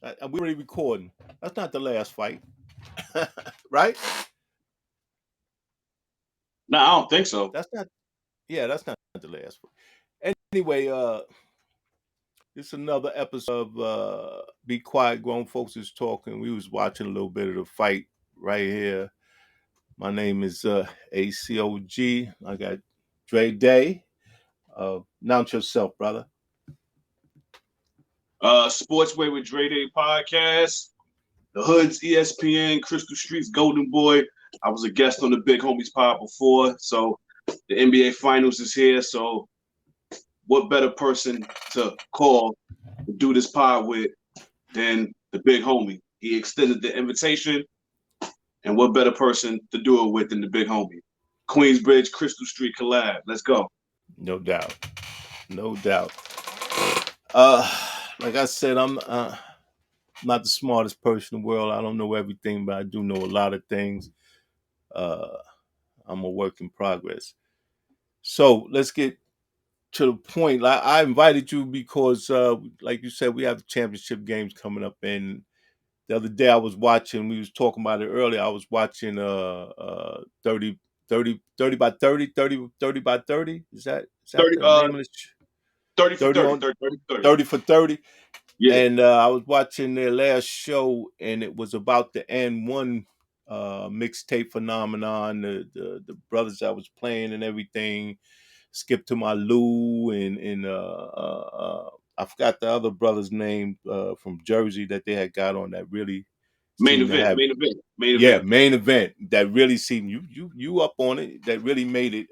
We already recording. That's not the last fight, right? No, I don't think so. That's not. Yeah, that's not the last one. Anyway, it's another episode of Be Quiet, Grown Folks is Talking. We was watching a little bit of the fight right here. My name is ACOG. I got Dre Day. Announce yourself, brother. Sportsway with Dre Day podcast. The Hood's ESPN, Crystal Street's Golden Boy. I was a guest on the Big Homies pod before, so the NBA Finals is here. So, what better person to call to do this pod with than the Big Homie? He extended the invitation, and what better person to do it with than the Big Homie? Queensbridge, Crystal Street collab. Let's go. No doubt. No doubt. Uh, like I said, I'm not the smartest person in the world. I don't know everything, but I do know a lot of things. I'm a work in progress. So let's get to the point. I invited you because, like you said, we have the championship games coming up. And the other day I was watching, we was talking about it earlier. I was watching 30, 30 by 30, 30 by 30. Is that 30, the name of this? 30 for 30 30, on 30, 30 for 30. 30 for 30. Yeah. And I was watching their last show, and it was about the N1 mixtape phenomenon, the brothers that was playing and everything. Skip to my Lou and I forgot the other brother's name from Jersey that they had got on that really Main seemed to event, have main event that really seemed you up on it, that really made it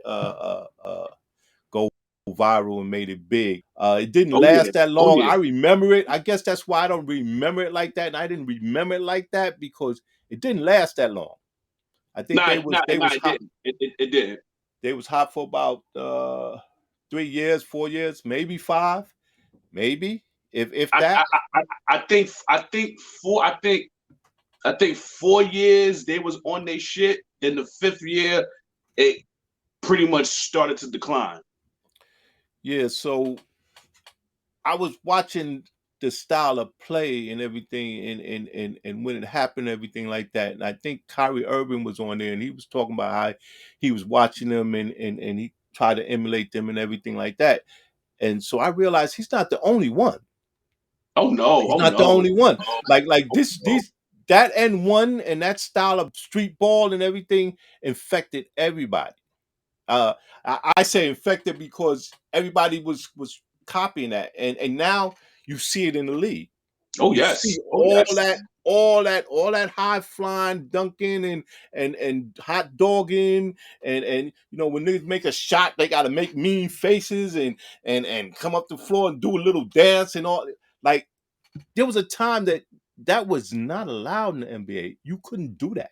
go viral and made it big. It didn't Oh yeah, last that oh long. yeah. I remember it. I guess that's why I don't remember it like that. And I didn't remember it like that because it didn't last that long. I think Nah, they nah, was it hot. didn't. It didn't. They was hot for about 3 years, 4 years, maybe five, maybe if I, I, that. I, I think 4 years they was on their shit. Then the fifth year, it pretty much started to decline. Yeah. So I was watching the style of play and everything, and when it happened, everything like that. And I think Kyrie Irving was on there, and he was talking about how he was watching them and he tried to emulate them and everything like that. And so I realized he's not the only one. Oh no, He's oh not the no, only one. oh, Like oh, this no. these that N1 and that style of street ball and everything infected everybody. I say infected because everybody was copying that, and now you see it in the league. Oh You see yes, oh yes. all that high flying, dunking and hot dogging, and when niggas make a shot, they got to make mean faces and come up the floor and do a little dance and all. Like there was a time that was not allowed in the NBA. You couldn't do that.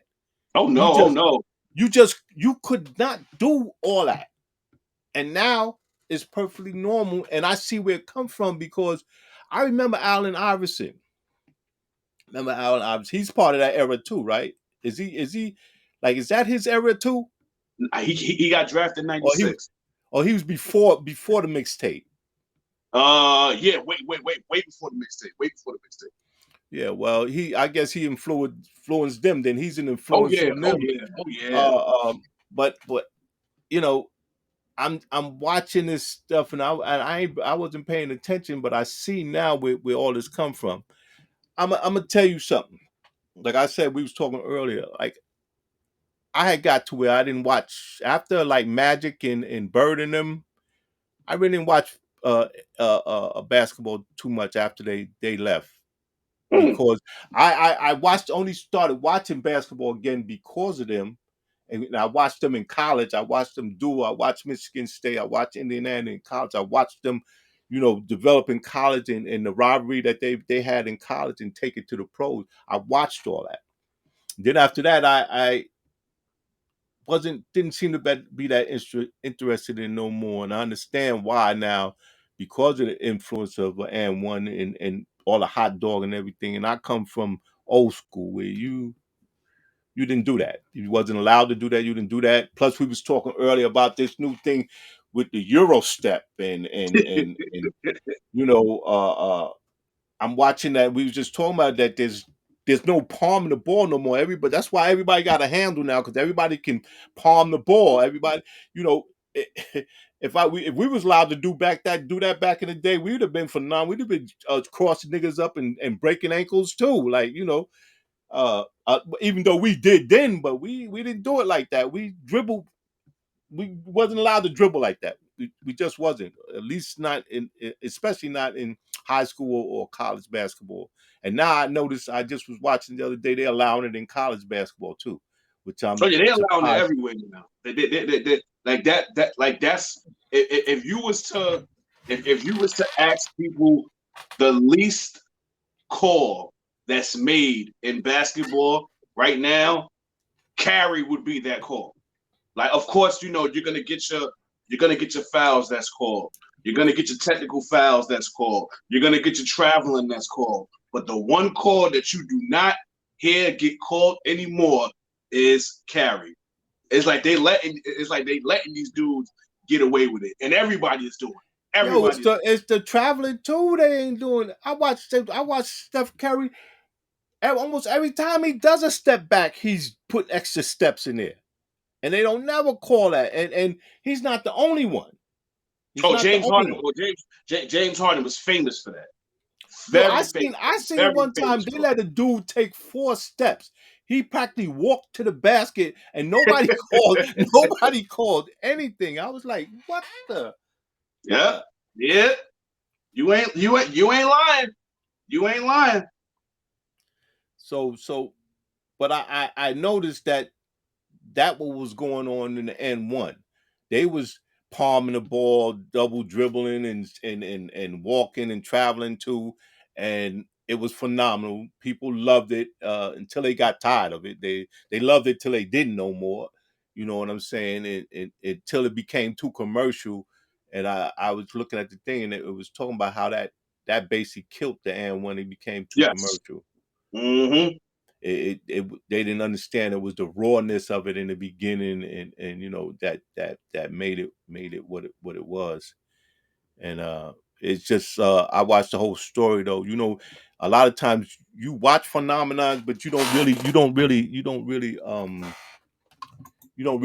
Oh You no, oh just no. you could not do all that. And now it's perfectly normal. And I see where it comes from because I remember Allen Iverson. Remember Allen Iverson? He's part of that era too, right? Is he like is that his era too? He got drafted in Or he '96. or he was before the mixtape. Yeah. Wait before the mixtape. Wait before the mixtape. Yeah, well, I guess he influenced them. Then he's an Oh influence yeah, on oh them. yeah, oh yeah. But you know, I'm watching this stuff and I wasn't paying attention, but I see now where all this come from. I'm gonna tell you something. Like I said, we was talking earlier. Like I had got to where I didn't watch after like Magic and Bird and them. I really didn't watch basketball too much after they left Mm. because I watched only started watching basketball again because of them. And I watched them in college. I watched them do. I watched Michigan State. I watched Indiana in college. I watched them, develop in college and the rivalry that they had in college and take it to the pros. I watched all that. Then after that, I didn't seem to be that interested in no more. And I understand why now, because of the influence of and one and all the hot dog and everything. And I come from old school where you didn't do that. You wasn't allowed to do that. You didn't do that. Plus, we was talking earlier about this new thing with the Euro step and you know I'm watching that. We was just talking about that. There's no palming the ball no more. Everybody. That's why everybody got a handle now because everybody can palm the ball. Everybody, you know, if we was allowed to do that back in the day, we would have been phenomenal. We'd have been crossing niggas up and breaking ankles too. Like even though we did then, but we didn't do it like that. We dribbled. We wasn't allowed to dribble like that. We just wasn't. At least not especially not in high school or college basketball. And now I noticed. I just was watching the other day. They're allowing it in college basketball too, which Oh I'm yeah, they're allowing it surprised. everywhere now. Like that like that's if you was to if you was to ask people the least call that's made in basketball right now, carry would be that call. Like, of course, you're gonna get your fouls that's called. You're gonna get your technical fouls that's called. You're gonna get your traveling that's called. But the one call that you do not hear get called anymore is carry. It's like they letting these dudes get away with it, and everybody is doing it. Yo, Everybody is it's the traveling too. They ain't doing. I watched Steph Curry. Almost every time he does a step back, he's put extra steps in there, and they don't never call that. And he's not the only one. He's oh, not the James only Harden. one. Well, James Harden was famous for that. Yo, Very famous. I seen Very one time famous they for let a dude take 4 steps. He practically walked to the basket and nobody called, it. nobody called anything. I was like, what the Yeah, what? yeah. You ain't lying. You ain't lying. So but I noticed that what was going on in the N1. They was palming the ball, double dribbling and walking and traveling too. And it was phenomenal. People loved it until they got tired of it. They loved it till they didn't no more. You know what I'm saying? Until it became too commercial. And I was looking at the thing and it was talking about how that basically killed the N when it became too Yes. commercial. Mm-hmm. They didn't understand it was the rawness of it in the beginning and that made it what it was. And it's just I watched the whole story though. A lot of times you watch phenomenons but you don't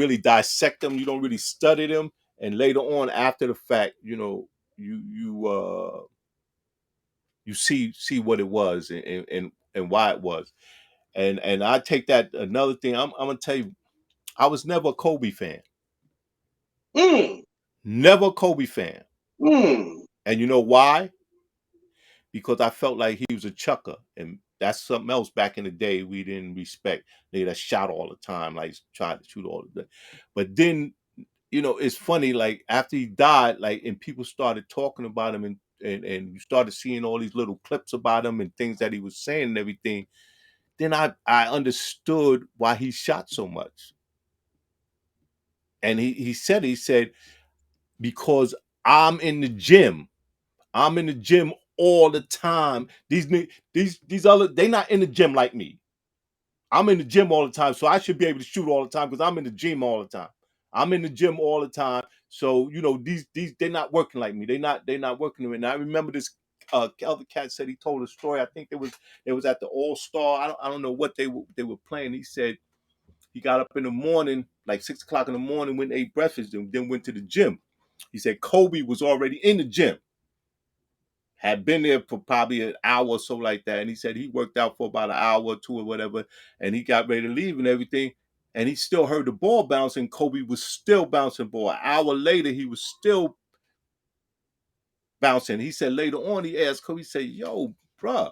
really dissect them, you don't really study them, and later on after the fact, you see what it was and why it was. And I take that another thing. I'm gonna tell you, I was never a Kobe fan. Mm. Never a Kobe fan. Mm. And you know why? Because I felt like he was a chucker. And that's something else back in the day we didn't respect. They that shot all the time, like tried to shoot all the time. But then, it's funny, like after he died, like and people started talking about him and you started seeing all these little clips about him and things that he was saying and everything. Then I understood why he shot so much. And he said, because I'm in the gym. I'm in the gym all the time. These other they not in the gym like me. I'm in the gym all the time, so I should be able to shoot all the time because I'm in the gym all the time. I'm in the gym all the time. So, these they're not working like me. They're not working with me. And I remember this other cat said he told a story. I think it was at the All-Star. I don't know what they were playing. He said he got up in the morning, like 6 o'clock in the morning, went and ate breakfast, and then went to the gym. He said Kobe was already in the gym, had been there for probably an hour or so like that. And he said he worked out for about an hour or two or whatever, and he got ready to leave and everything. And he still heard the ball bouncing. Kobe was still bouncing ball. An hour later, he was still bouncing. He said later on, he asked Kobe, he said, yo, bruh,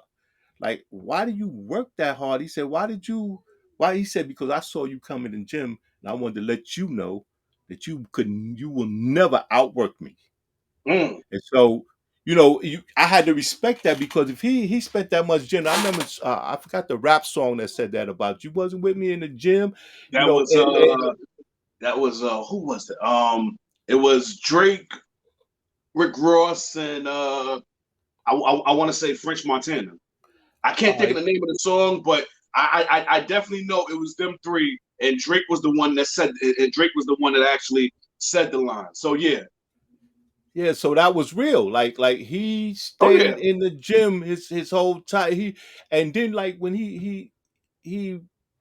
like, why do you work that hard? He said, why? He said, because I saw you come in the gym and I wanted to let you know that you will never outwork me. Mm. And so, I had to respect that because if he spent that much gym, I remember I forgot the rap song that said that about you wasn't with me in the gym, you That know, was who was it? It was Drake, Rick Ross, and I want to say French Montana. I can't all think of right. the name of the song, but I definitely know it was them three, and Drake was the one that actually said the line. So yeah. Yeah, so that was real. Like he Oh yeah. stayed in the gym his whole time. And then like when he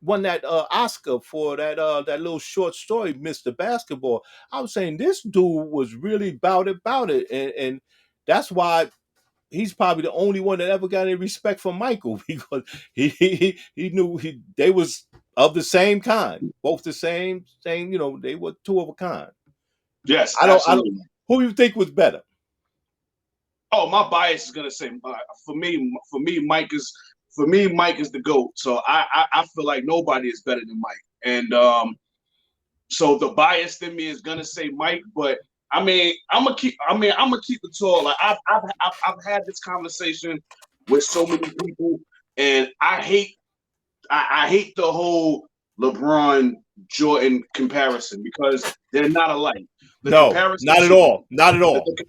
won that Oscar for that little short story, Mr. Basketball. I was saying this dude was really about it, and that's why he's probably the only one that ever got any respect from Michael because he knew they was of the same kind, both the same. They were two of a kind. Yes, I don't. absolutely. Who you think was better? Oh, my bias is gonna say for me Mike is the GOAT. So I feel like nobody is better than Mike. And so the bias in me is gonna say Mike, but I'm gonna keep it tall. Like I've had this conversation with so many people, and I hate the whole LeBron Jordan comparison because they're not alike. The No, comparison not at should be all. Not at the, all. the,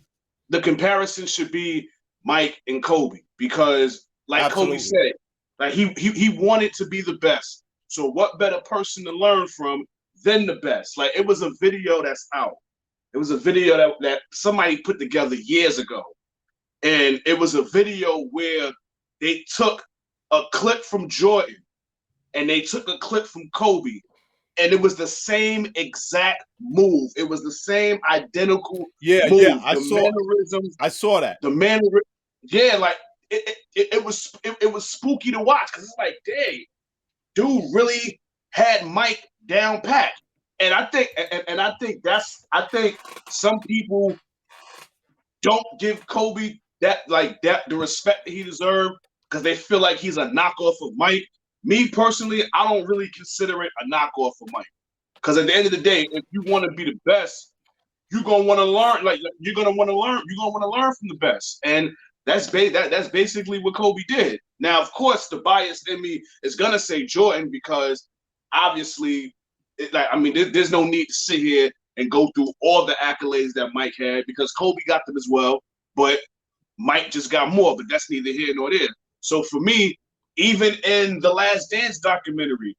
the comparison should be Mike and Kobe because, like Kobe Absolutely. said, like he wanted to be the best. So what better person to learn from than the best? Like it was a video that's out. It was a video that somebody put together years ago, and it was a video where they took a clip from Jordan and they took a clip from Kobe, and it was the same exact move. It was the same identical Yeah, yeah. move. The mannerisms, I saw that. the manner, yeah, like it was spooky to watch because it's like, dang, dude really had Mike down pat. And I think some people don't give Kobe that the respect that he deserved because they feel like he's a knockoff of Mike. Me personally, I don't really consider it a knockoff of Mike because at the end of the day, if you want to be the best, you're gonna want to learn. Like you're gonna want to learn. You're gonna want to learn from the best, and that's basically what Kobe did. Now, of course, the bias in me is gonna say Jordan because obviously, there's no need to sit here and go through all the accolades that Mike had because Kobe got them as well, but Mike just got more. But that's neither here nor there. So for me, even in the Last Dance documentary,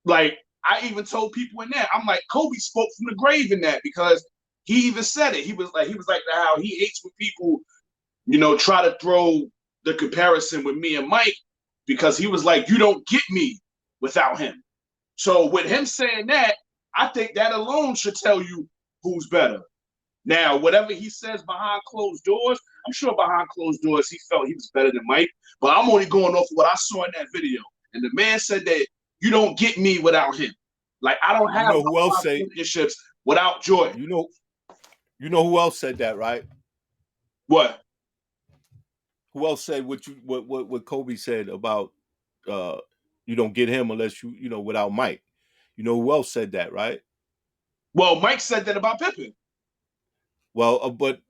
like I even told people in that, I'm like, Kobe spoke from the grave in that because he even said it. He was like how he hates when people, try to throw the comparison with me and Mike because he was like, you don't get me without him. So with him saying that, I think that alone should tell you who's better. Now, whatever he says behind closed doors, I'm sure behind closed doors he felt he was better than Mike. But I'm only going off of what I saw in that video. And the man said that you don't get me without him. Like I don't You have know my who else five say championships without Jordan. you know you know who else said that, right? What? Who else said what Kobe said about uh you don't get him unless without Mike. You know who else said that, right? Well, Mike said that about Pippen. Well, but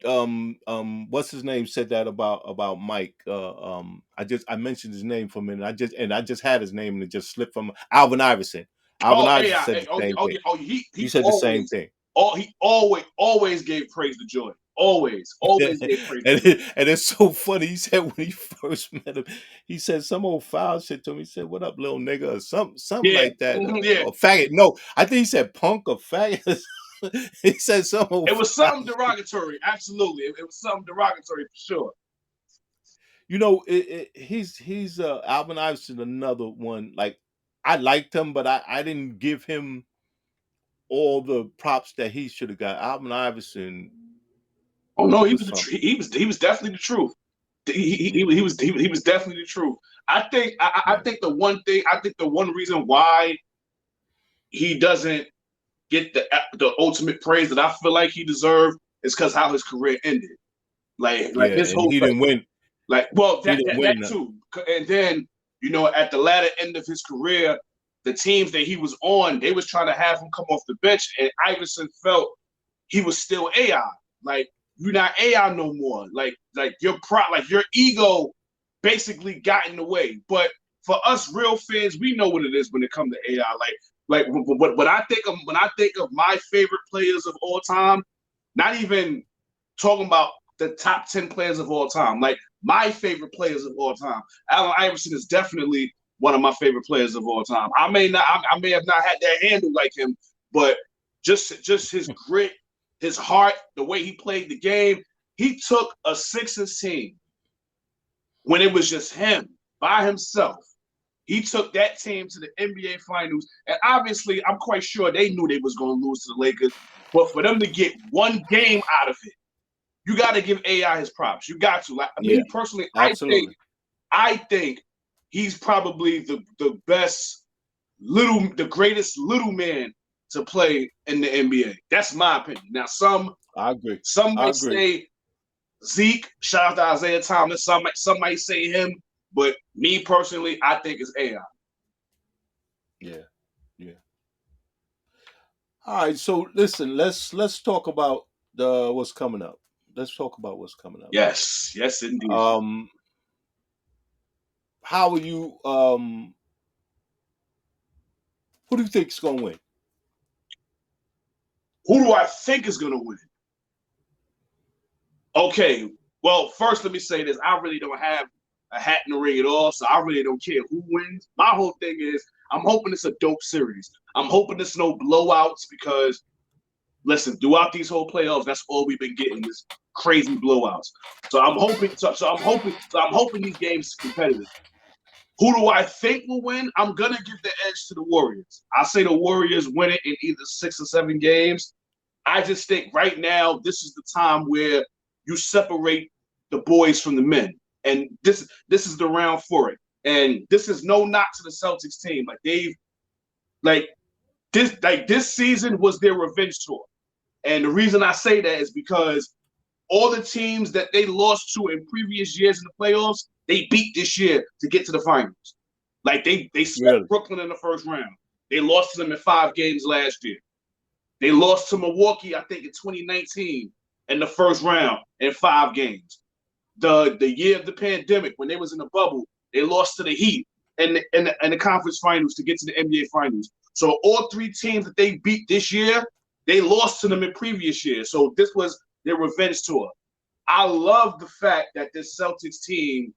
what's his name said that about Mike? I mentioned his name for a minute. I just had his name and it just slipped from Alvin Iverson. Alvin Oh, Iverson AI. said the same thing. He He said the same thing. always gave praise to Jordan. Always gave praise to Jordan. And it's so funny. He said when he first met him, he said some old foul shit to him. He said, "What up, little nigga?" Or something Yeah, like that. yeah. Or faggot. No, I think he said punk or faggot. He said some old It was foul something shit. derogatory. Absolutely, it was something derogatory for sure. He's Alvin Iverson, another one. Like I liked him, but I didn't give him all the props that he should have got. Alvin Iverson Oh no, was something. he was definitely the truth. Yeah, He was definitely the truth. I yeah, think the one reason why he doesn't get the ultimate praise that I feel like he deserved is because how his career ended. Like yeah. his And whole he didn't win. well He didn't that win nothing. too. And then at the latter end of his career, the teams that he was on, they was trying to have him come off the bench, and Iverson felt he was still AI. Like you're not AI no more. Like your ego basically got in the way. But for us real fans, we know what it is when it comes to AI. Like when I think of my favorite players of all time, not even talking about the top 10 players of all time. Like my favorite players of all time. Allen Iverson is definitely one of my favorite players of all time. I may have not had that handle like him, but just his grit, his heart, the way he played the game. He took a Sixers team when it was just him by himself. He took that team to the NBA Finals, and obviously, I'm quite sure they knew they was going to lose to the Lakers. But for them to get one game out of it, you got to give AI his props. You got to. Like Yeah, me personally, absolutely. I think he's probably the best the greatest little man to play in the NBA. That's my opinion. Now, I agree. some I might agree. say Zeke. Shout out to Isaiah Thomas. Some might say him, but me personally, I think it's AI. Yeah, yeah. All right. So listen, let's talk about the what's coming up. Let's talk about what's coming up. Yes, yes, indeed. Um, how are you? Who do you think is going to win? Who do I think is going to win? Okay, well, first let me say this. I really don't have a hat in the ring at all, so I really don't care who wins. My whole thing is I'm hoping it's a dope series. I'm hoping it's no blowouts because, listen, throughout these whole playoffs, that's all we've been getting is crazy blowouts. So I'm hoping. I'm hoping these games are competitive. Who do I think will win? I'm gonna give the edge to the Warriors. I say the Warriors win it in either 6 or 7 games. I just think right now this is the time where you separate the boys from the men, and this is the round for it. And this is no knock to the Celtics team. Like this season was their revenge tour, and the reason I say that is because all the teams that they lost to in previous years in the playoffs, they beat this year to get to the finals. Like they swept Really? Brooklyn in the first round. They lost to them in 5 games last year. They lost to Milwaukee, I think, in 2019 in the first round in 5 games. The year of the pandemic, when they was in the bubble, they lost to the Heat in the conference finals to get to the NBA finals. So all 3 teams that they beat this year, they lost to them in previous years. So this was their revenge tour. I love the fact that this Celtics team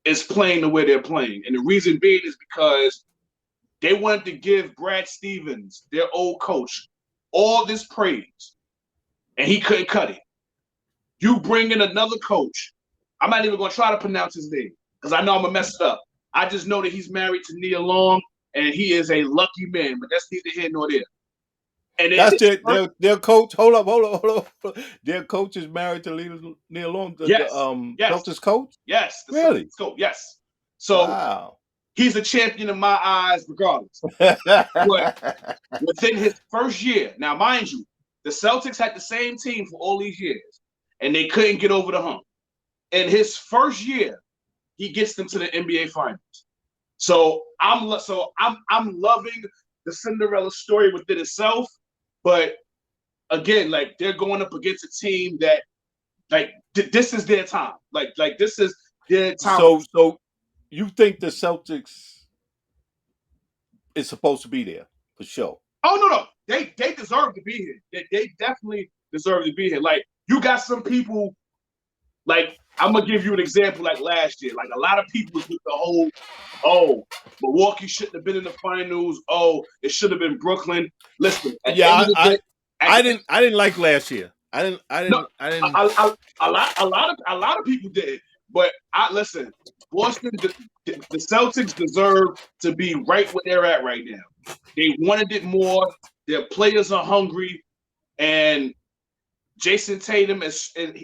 is playing the way they're playing. And the reason being is because they wanted to give Brad Stevens, their old coach, all this praise, and he couldn't cut it. You bring in another coach. I'm not even going to try to pronounce his name because I know I'm going to mess it up. I just know that he's married to Nia Long, and he is a lucky man, but that's neither here nor there. And then That's their coach. Hold up. Their coach is married to Neil Long, the yes, yes, Celtics coach. yes, the Really? Celtics coach, yes. So Wow. he's a champion in my eyes, regardless. But within his first year, now mind you, the Celtics had the same team for all these years, and they couldn't get over the hump. In his first year, he gets them to the NBA Finals. So I'm loving the Cinderella story within itself, but again, like they're going up against a team that this is their time. Like this is their time. So you think the Celtics is supposed to be there for sure? Oh no, they deserve to be here. They definitely deserve to be here. Like you got some people. Like I'm gonna give you an example. Like last year, like a lot of people was with the whole, oh, Milwaukee shouldn't have been in the finals. Oh, it should have been Brooklyn. Listen, at the end Yeah, of the day, I didn't like last year. I no, didn't. a lot of people did. But I listen, Boston, the Celtics deserve to be right where they're at right now. They wanted it more. Their players are hungry, and Jason Tatum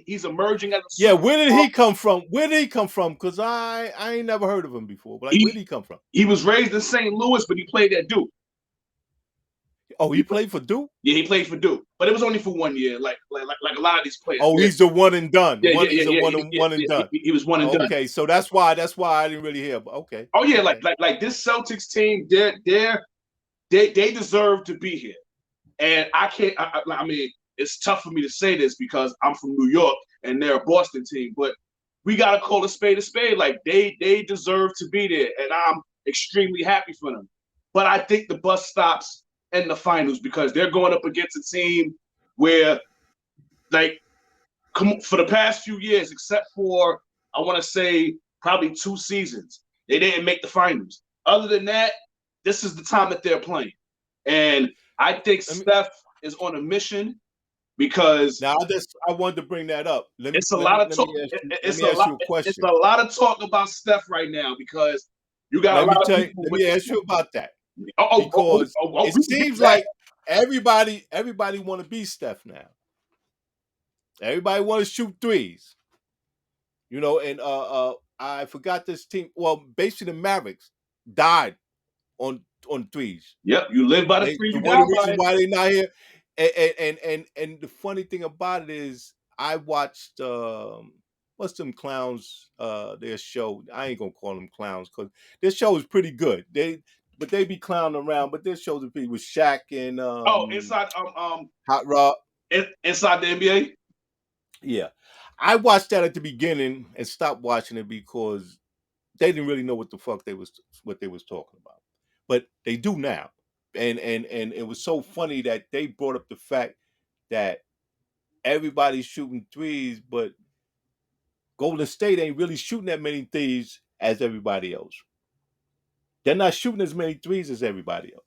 he's emerging as a Yeah, where did he come from? Where did he come from? Because I ain't never heard of him before. But like, where did he come from? He was raised in St. Louis, but he played at Duke. Oh, he played for Duke? Yeah, he played for Duke, but it was only for 1 year, like a lot of these players. Oh, he's the one and done. Yeah, He's a one and done. He was one and done. Okay, so that's why I didn't really hear. But okay. Oh yeah, okay. like this Celtics team, they deserve to be here, and I can't. I mean, it's tough for me to say this because I'm from New York and they're a Boston team, but we gotta call a spade a spade. Like they deserve to be there, and I'm extremely happy for them. But I think the bus stops in the finals because they're going up against a team where, like, for the past few years, except for I want to say probably 2 seasons, they didn't make the finals. Other than that, this is the time that they're playing, and I think Steph is on a mission. because Now I wanted to bring that up. it's a lot of Let talk. me ask you let It's me a ask lot. you a It's question. a lot of talk about Steph right now because you got a lot of people Let with. me ask you about that. Oh, Because it we can get to seems that. like everybody want to be Steph now. Everybody want to shoot threes. And I forgot this team. Well, basically the Mavericks died on threes. Yep, you live by the three, The you one die of the by reasons it. why they're not here. And the funny thing about it is I watched what's them clowns their show. I ain't gonna call them clowns because their show is pretty good. They be clowning around, but their shows are pretty with Shaq and Oh, inside Hot Rod. inside the NBA. Yeah. I watched that at the beginning and stopped watching it because they didn't really know what they was talking about. But they do now. And it was so funny that they brought up the fact that everybody's shooting threes, but Golden State ain't really shooting that many threes as everybody else. They're not shooting as many threes as everybody else.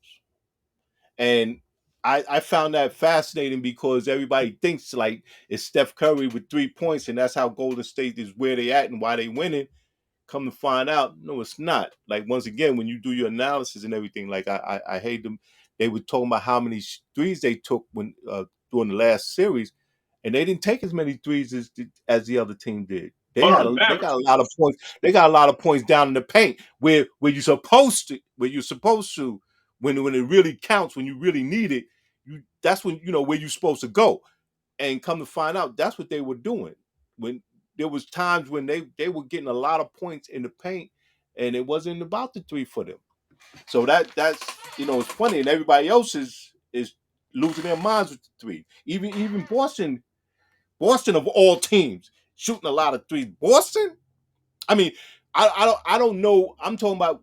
And I found that fascinating because everybody thinks like it's Steph Curry with 3 points, and that's how Golden State is where they at and why they winning. Come to find out, no, it's not. Like once again, when you do your analysis and everything, like I hate them. They were talking about how many threes they took when during the last series, and they didn't take as many threes as the other team did. Oh, the They Mavericks. got a lot of points. They got a lot of points down in the paint where you're supposed to when it really counts, when you really need it. That's when where you're supposed to go. And come to find out, that's what they were doing. When there was times when they were getting a lot of points in the paint, and it wasn't about the three for them. So that's it's funny, and everybody else is losing their minds with the three. Even Boston of all teams shooting a lot of threes. Boston, I mean, I don't know. I'm talking about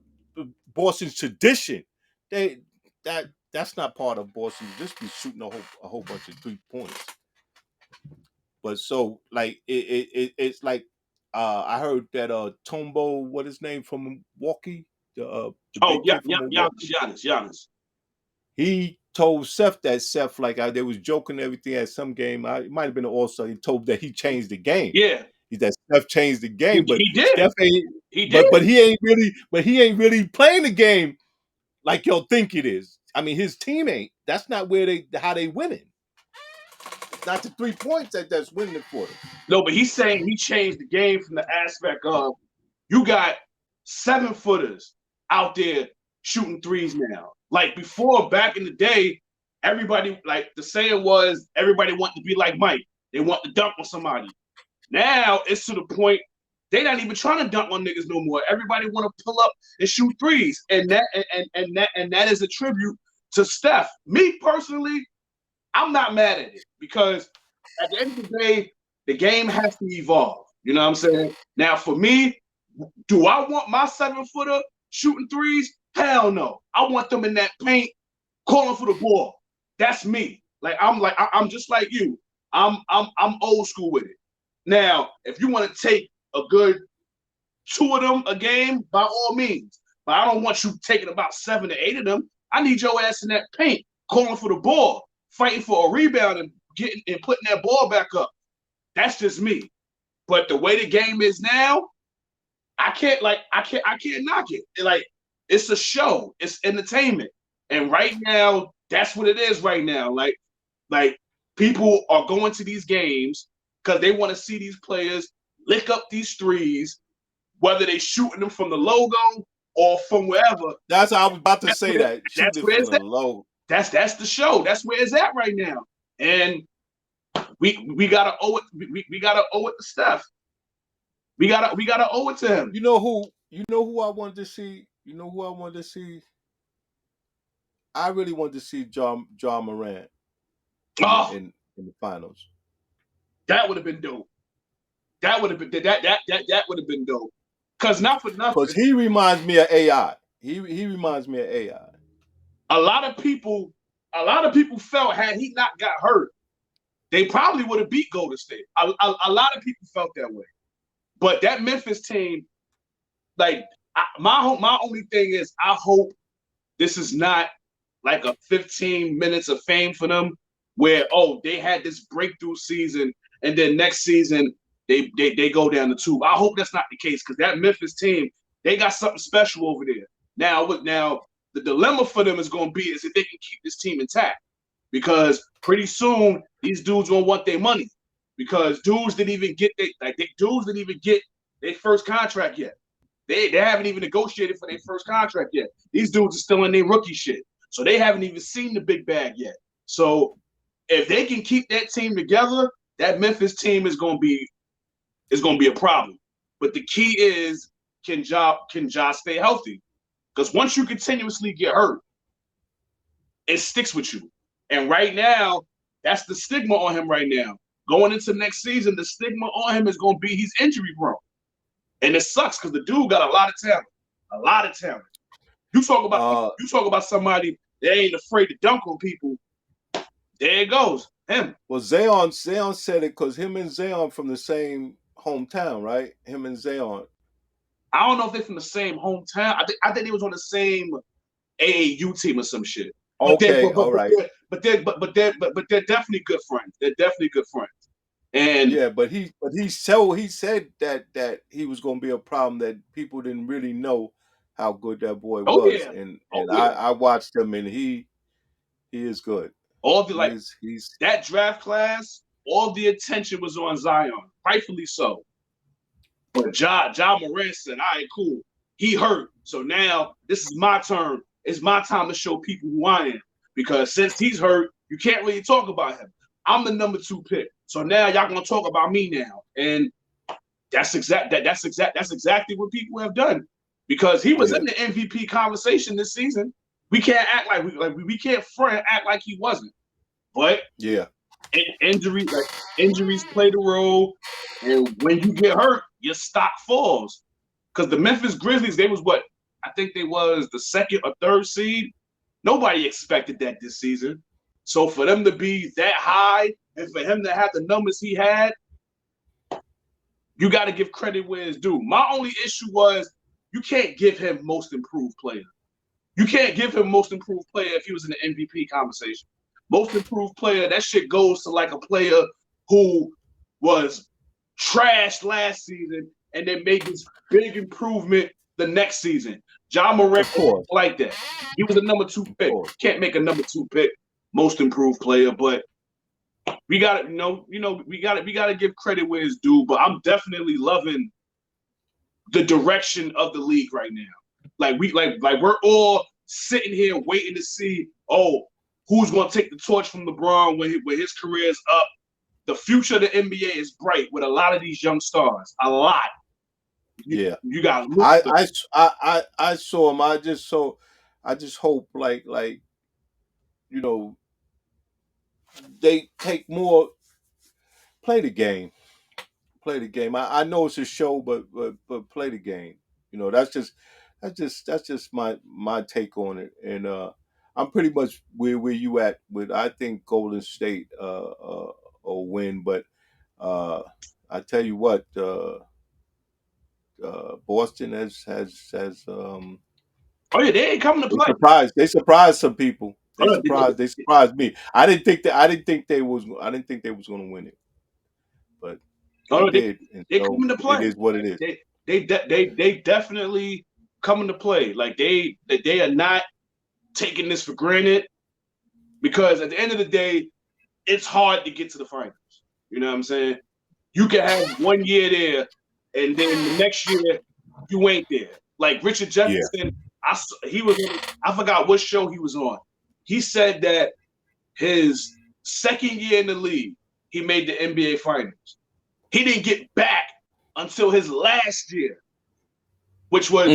Boston's tradition. They that's not part of Boston. Just be shooting a whole bunch of 3 points. But so like it's like I heard that Tombo, what his name from Milwaukee, the Oh, big yeah, kid from yeah, Giannis, Milwaukee, Giannis, Giannis. he told Seth like they was joking and everything at some game. It might have been an All-Star. He told that he changed the game. Yeah, He that Steph changed the game, but he did. Steph ain't. He did. But he ain't really playing the game like y'all think it is. I mean, his team ain't. That's not how they winning. It's not the 3 points that's winning it for them. No, but he's saying he changed the game from the aspect of you got 7-footers out there shooting threes now. Like before, back in the day, everybody, like the saying was, everybody wanted to be like Mike. They want to dunk on somebody. Now it's to the point they not even trying to dunk on niggas no more. Everybody want to pull up and shoot threes, and that is a tribute to Steph. Me personally, I'm not mad at it because at the end of the day, the game has to evolve. You know what I'm saying? Now, for me, do I want my 7-footer shooting threes? Hell no. I want them in that paint calling for the ball. That's me. I'm just like you. I'm old school with it. Now, if you want to take a good 2 of them a game, by all means. But I don't want you taking about 7 to 8 of them. I need your ass in that paint, calling for the ball, fighting for a rebound and getting and putting that ball back up. That's just me. But the way the game is now, I can't knock it. Like it's a show. It's entertainment. And right now, that's what it is right now. Like people are going to these games because they want to see these players lick up these threes, whether they shooting them from the logo or from wherever. That's how I was about to That's say where, that. that's Shooting it where from it's the at. low. That's the show. That's where it's at right now. And we gotta owe it. We gotta owe it to Steph. We gotta owe it to him. You know who I wanted to see? You know who I wanted to see? I really wanted to see John Moran in the Oh, in the finals. that would have been dope. That would have been that would have been dope. Cause not for Because nothing, he reminds me of AI. He reminds me of AI. a lot of people, a lot of people felt had he not got hurt, they probably would have beat Golden State. A lot of people felt that way. But that Memphis team, like my only thing is, I hope this is not like a 15 minutes of fame for them. where they had this breakthrough season and then next season they go down the tube. I hope that's not the case because that Memphis team, they got something special over there. Now the dilemma for them is going to be is if they can keep this team intact because pretty soon these dudes gonna want their money because dudes didn't even get their first contract yet. They haven't even negotiated for their first contract yet. These dudes are still in their rookie shit. So they haven't even seen the big bag yet. So if they can keep that team together, that Memphis team is gonna be a problem. But the key is can Ja stay healthy? Because once you continuously get hurt, it sticks with you. And right now, that's the stigma on him right now. Going into next season, the stigma on him is going to be he's injury prone. And it sucks because the dude got a lot of talent. A lot of talent. You talk about somebody that ain't afraid to dunk on people. There it goes. Him. Well, Zion said it because him and Zion from the same hometown, right? Him and Zion. I don't know if they're from the same hometown. I think they was on the same AAU team or some shit. Okay, all right. But they're definitely good friends. They're definitely good friends. And yeah, but he said that he was going to be a problem that people didn't really know how good that boy was, yeah. and I watched him and he is good. All the he's that draft class, all the attention was on Zion, rightfully so. But Ja Morant said, all right, cool. He hurt. So now this is my turn. It's my time to show people who I am. Because since he's hurt, you can't really talk about him. I'm the number 2 pick. So now y'all gonna talk about me now. And that's exactly what people have done. Because he was in the MVP conversation this season. We can't act like we can't act like he wasn't. But injuries play the role. And when you get hurt, your stock falls. Because the Memphis Grizzlies, they was what? I think they was the 2nd or 3rd seed. Nobody expected that this season. So for them to be that high and for him to have the numbers he had, you got to give credit where it's due. My only issue was you can't give him most improved player. You can't give him most improved player if he was in the MVP conversation. Most improved player, that shit goes to like a player who was trashed last season and then made this big improvement the next season. Ja Morant was like that. He was a number 2 pick. Can't make a number 2 pick, most improved player, but we got to we got to give credit where it's due. But I'm definitely loving the direction of the league right now. Like we're all sitting here waiting to see, who's going to take the torch from LeBron when his career is up. The future of the NBA is bright with a lot of these young stars. A lot. You got. I saw him. I just hope like they take more. Play the game. Play the game. I know it's a show, but play the game. That's just my take on it. And I'm pretty much where you at with. I think Golden State will win, but I tell you what, Boston has they ain't coming to play. They surprised some people. They surprised me. I didn't think they was going to win it, but they did. They coming to play. It is what it is. They definitely coming to play. Like they are not taking this for granted because at the end of the day, it's hard to get to the finals. You know what I'm saying? You can have 1 year there, and then the next year you ain't there. Like Richard Jefferson, he was on, I forgot what show he was on. He said that his 2nd year in the league, he made the NBA Finals. He didn't get back until his last year, which was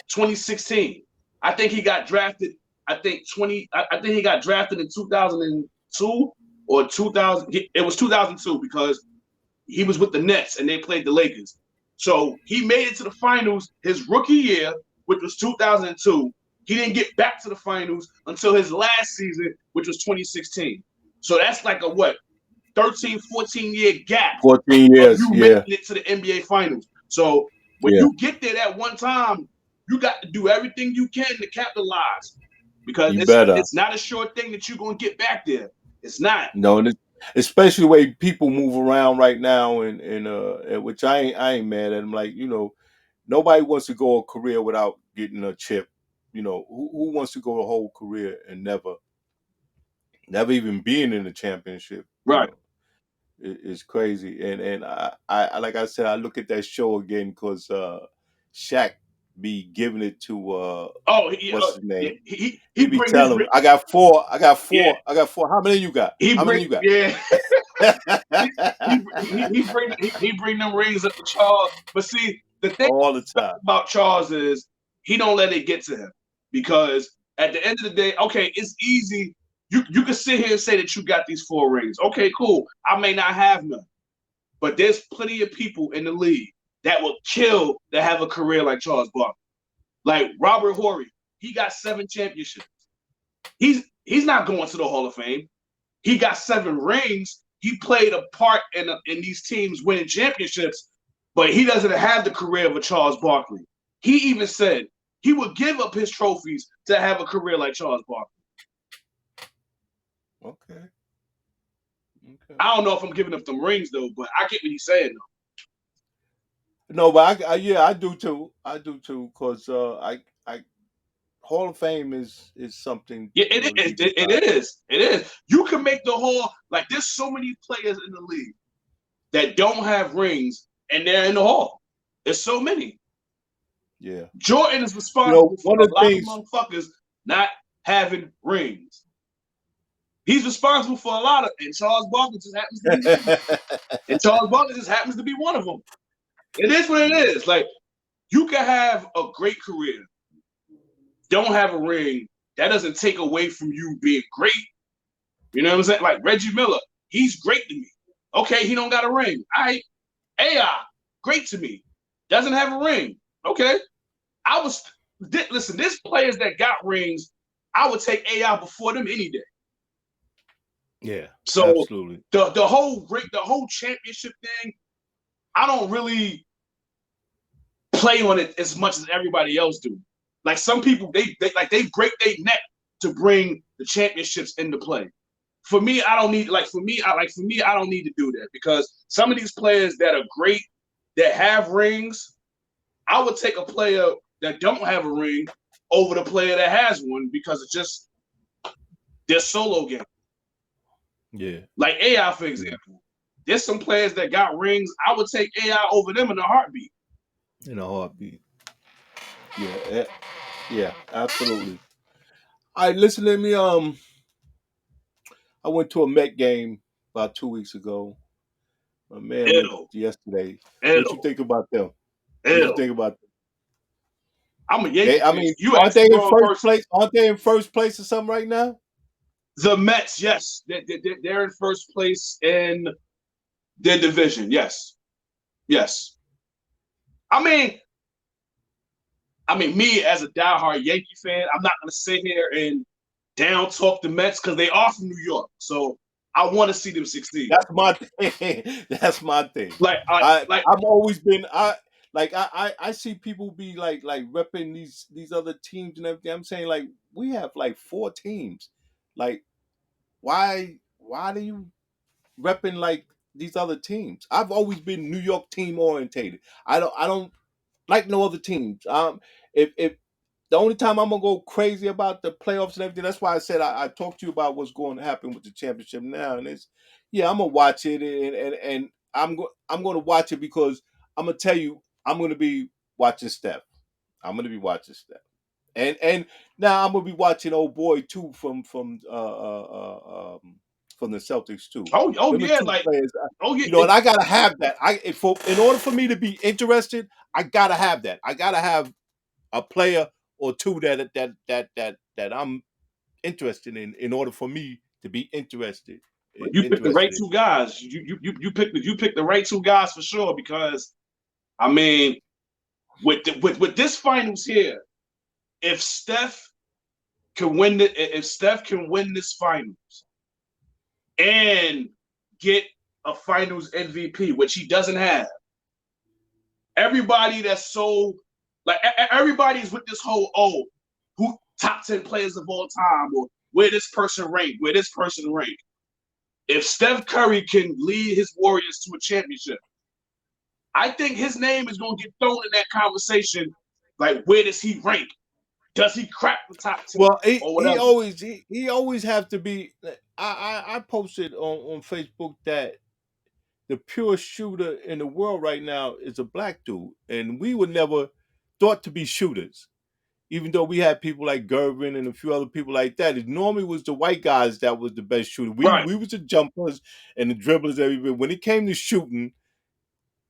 2016. I think he got drafted. I think he got drafted in 2002 or 2000. It was 2002 because he was with the Nets and they played the Lakers. So he made it to the finals his rookie year, which was 2002. He didn't get back to the finals until his last season, which was 2016. So that's like a 13, 14-year gap. 14 years, you making it to the NBA Finals. So when you get there that one time, you got to do everything you can to capitalize because it's not a short thing that you're going to get back there. It's not. No, and especially the way people move around right now, and which I ain't mad at them. Like, nobody wants to go a career without getting a chip. Who wants to go a whole career and never even being in the championship? Right. It's crazy. And I like I said, I look at that show again because Shaq be giving it to Oh, what's his yeah, name? he He be bring his telling him, I got four, I got yeah. four, I got four. How many you got? He How many bring you got? yeah. He bring them rings up to Charles. But see, the thing All the time. about Charles is he don't let it get to him because at the end of the day, okay, it's easy. You can sit here and say that you got these 4 rings. Okay, cool. I may not have none, but there's plenty of people in the league that will kill to have a career like Charles Barkley. Like Robert Horry, he got 7 championships. He's not going to the Hall of Fame. He got 7 rings. He played a part in these teams winning championships, but he doesn't have the career of a Charles Barkley. He even said he would give up his trophies to have a career like Charles Barkley. Okay. Okay. I don't know if I'm giving up them rings though, but I get what he's saying though. No, but yeah, I do too. I do too, because I Hall of Fame is something Yeah, to be it decided. is. It is. You can make the whole like. There's so many players in the league that don't have rings and they're in the Hall. There's so many. Yeah. Jordan is responsible for One a of the lot of things. motherfuckers not having rings. He's responsible for a lot of, and Charles Barkley just happens to be one of them. And Charles Barkley just happens to be one of them. It is what it is. Like you can have a great career, don't have a ring. That doesn't take away from you being great. You know what I'm saying? Like Reggie Miller, he's great to me. Okay, he don't got a ring. All right, AI, great to me. Doesn't have a ring. Okay, I was listen. There's players that got rings. I would take AI before them any day. Yeah, So absolutely. the whole championship thing, I don't really play on it as much as everybody else do. Like some people, they break their neck to bring the championships into play. For me, I don't need I don't need to do that because some of these players that are great that have rings, I would take a player that don't have a ring over the player that has one because it's just their solo game. Yeah. Like AI, for Yeah. example. There's some players that got rings. I would take AI over them in a heartbeat. In a heartbeat. Yeah. Yeah. Absolutely. All right, listen to me. I went to a Met game about 2 weeks ago. My man went Ill, yesterday. What you ill, think about them? What you ill. think about them? I'm a Yankee I fan. mean, You aren't asked they the in wrong first person. place? Aren't they in first place or something right now? The Mets, yes, they're in first place in their division. Yes, yes. I mean, me as a diehard Yankee fan, I'm not gonna sit here and down talk the Mets because they are from New York. So I want to see them succeed. That's my thing. That's my thing. Like, I like I've always been I see people be like repping these other teams and everything. I'm saying, like, we have like 4 teams. Like, why do you repping like these other teams? I've always been New York team orientated. I don't like no other teams. If the only time I'm gonna go crazy about the playoffs and everything, that's why I said I talked to you about what's going to happen with the championship now, and it's yeah, I'm gonna watch it, and I'm gonna watch it because I'm gonna tell you I'm gonna be watching Steph. I'm gonna be watching Steph, and now I'm gonna be watching old boy too from the Celtics too. oh Them are yeah, two like players, oh yeah, and I gotta have that. In order for me to be interested, I gotta have that. I gotta have a player or two that I'm interested in order for me to be you picked the right interested in. 2 guys. You picked the right 2 guys for sure because I mean with this finals here, if Steph if Steph can win this finals and get a finals MVP, which he doesn't have, everybody that's so like everybody's with this whole who top 10 players of all time or where this person ranked. if Steph Curry can lead his Warriors to a championship, I think his name is going to get thrown in that conversation. Like, where does he rank? Does he crack the top 10 Well, or he whatever? always he always have to be. I posted on Facebook that the purest shooter in the world right now is a black dude, and we were never thought to be shooters. Even though we had people like Gervin and a few other people like that, it normally was the white guys that was the best shooter. We Right. we was the jumpers and the dribblers, everything. When it came to shooting,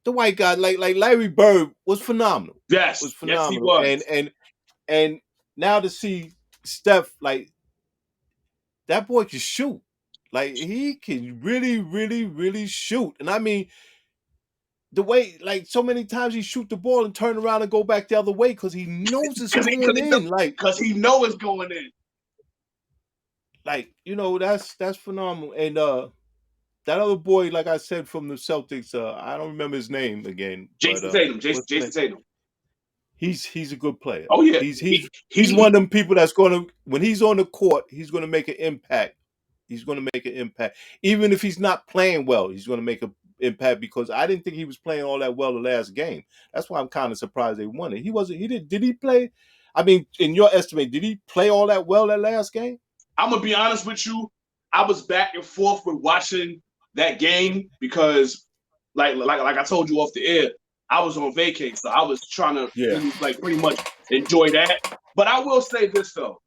the white guy like Larry Bird was phenomenal. Was Yes. Yes, he phenomenal. And was. and and now to see Steph, like, that boy can shoot. Like, he can really, really, really shoot. And I mean, the way, like, so many times he shoot the ball and turn around and go back the other way because he knows it's Because going in. he know it's going in. That's phenomenal. And that other boy, like I said, from the Celtics, I don't remember his name again, but Jason Tatum. what's his name? Jason Tatum. He's a good player. Oh yeah. He's one of them people that's gonna, when he's on the court, he's gonna make an impact. He's gonna make an impact. Even if he's not playing well, he's gonna make an impact, because I didn't think he was playing all that well the last game. That's why I'm kind of surprised they won it. He wasn't did he play? I mean, in your estimate, did he play all that well that last game? I'm gonna be honest with you. I was back and forth with watching that game because, like I told you off the air, I was on vacation, so I was trying to Yeah. pretty much enjoy that. But I will say this though,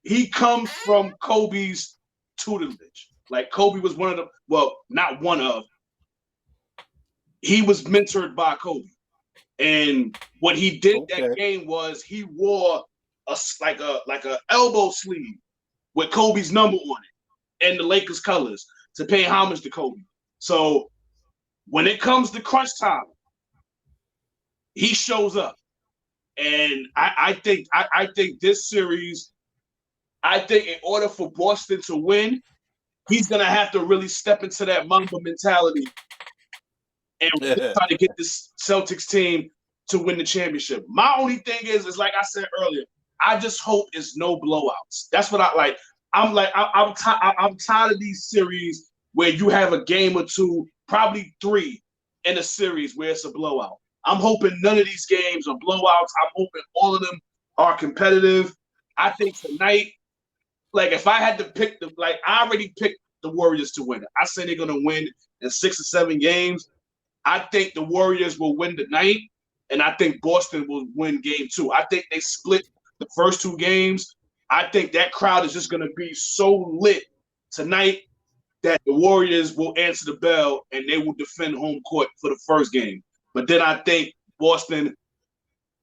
he comes from Kobe's tutelage. Like, Kobe was one of the, well, not one of, he was mentored by Kobe. And what he did that game was he wore a elbow sleeve with Kobe's number on it and the Lakers colors to pay homage to Kobe. So when it comes to crunch time, he shows up. And I think this series, I think in order for Boston to win, he's gonna have to really step into that Mamba mentality and try to get this Celtics team to win the championship. My only thing is like I said earlier, I just hope it's no blowouts. That's what I like. I'm tired of these series where you have a game or two, probably three, in a series where it's a blowout. I'm hoping none of these games are blowouts. I'm hoping all of them are competitive. I think tonight, like, if I had to pick I already picked the Warriors to win it. I say they're gonna win in 6 or 7 games. I think the Warriors will win tonight, and I think Boston will win game 2. I think they split the first 2 games. I think that crowd is just going to be so lit tonight that the Warriors will answer the bell and they will defend home court for the first game. But then I think Boston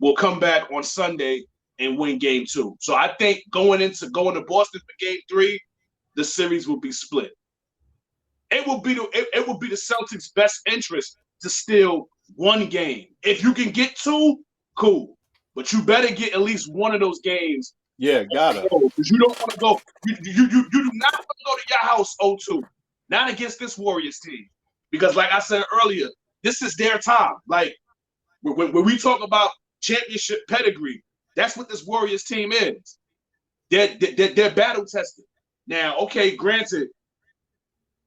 will come back on Sunday and win game 2. So I think going to Boston for game 3, the series will be split. It will be the Celtics' best interest to steal 1 game. If you can get 2, cool. But you better get at least one of those games. Yeah, gotta. Because you don't want to go. You do not want to go to your house 0-2. Not against this Warriors team. Because, like I said earlier, this is their time. Like, when we talk about championship pedigree, that's what this Warriors team is. They're battle tested. Now, okay, granted,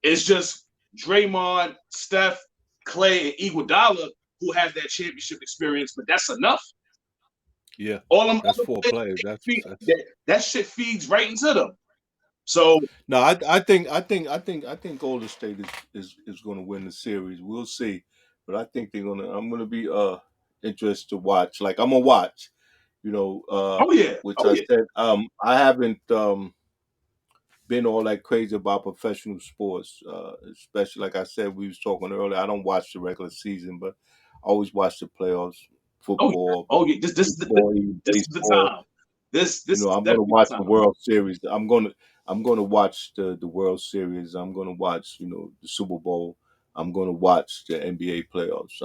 it's just Draymond, Steph, Clay, and Iguodala who has that championship experience, but that's enough. Yeah, all them that's other 4 players, players. that shit feeds right into them. So no, I think Golden State is going to win the series. We'll see, but I think they're gonna. I'm gonna be interested to watch. Like, I'm gonna watch, oh yeah, which I said I haven't been all that crazy about professional sports, especially, like I said, we was talking earlier. I don't watch the regular season, but I always watch the playoffs, football, this is the baseball. time. This is I'm going to definitely watch the the time. World Series. I'm going to watch the World Series. I'm going to watch the Super Bowl. I'm going to watch the NBA playoffs.